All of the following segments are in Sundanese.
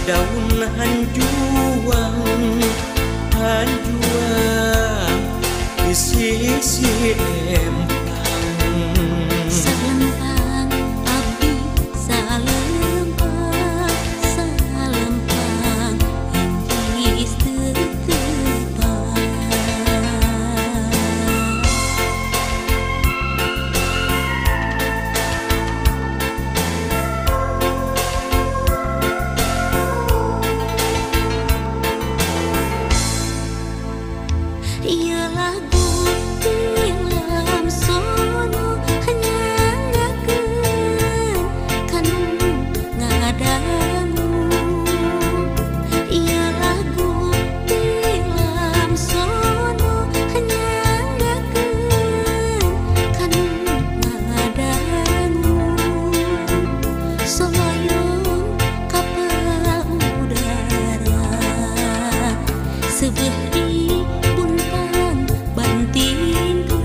daun hanjuang di sisi empang. Salempang abdi salempang salempang hentis tetepang. Ia lagu tilam sono nyanggakeun kanu ngadangu. Ia lagu tilam sono nyanggakeun kanu ngadangu. Soloyong ka pangudara seubeuh bantingkeun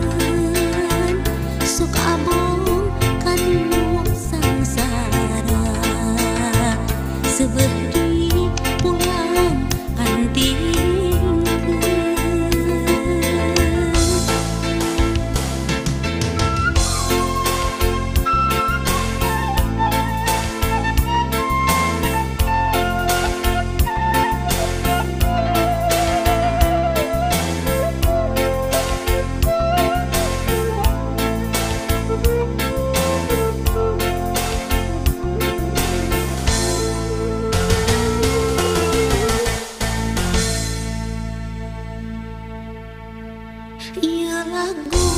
sok abong kanu sangsara seubeuh di pulang antingkeun. Ia lagu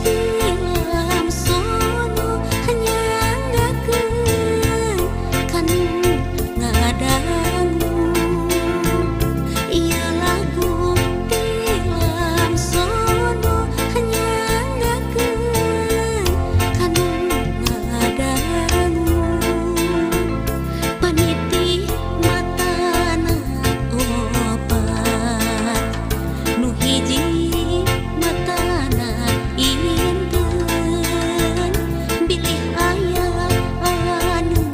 tilam sono nyanggakeun kanu ngadangu. Ia lagu tilam sono nyanggakeun kanu ngadangu. Paniti matana opat nu hiji bilih aya anu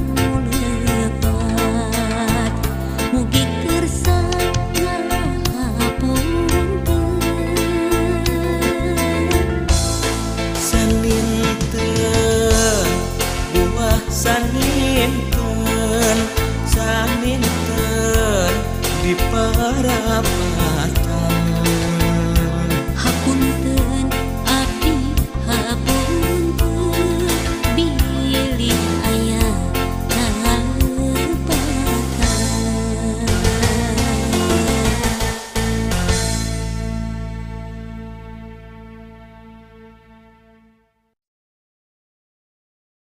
lepat mugi kersa ngahapunten. Saninten buah saninten saninten di parapatan.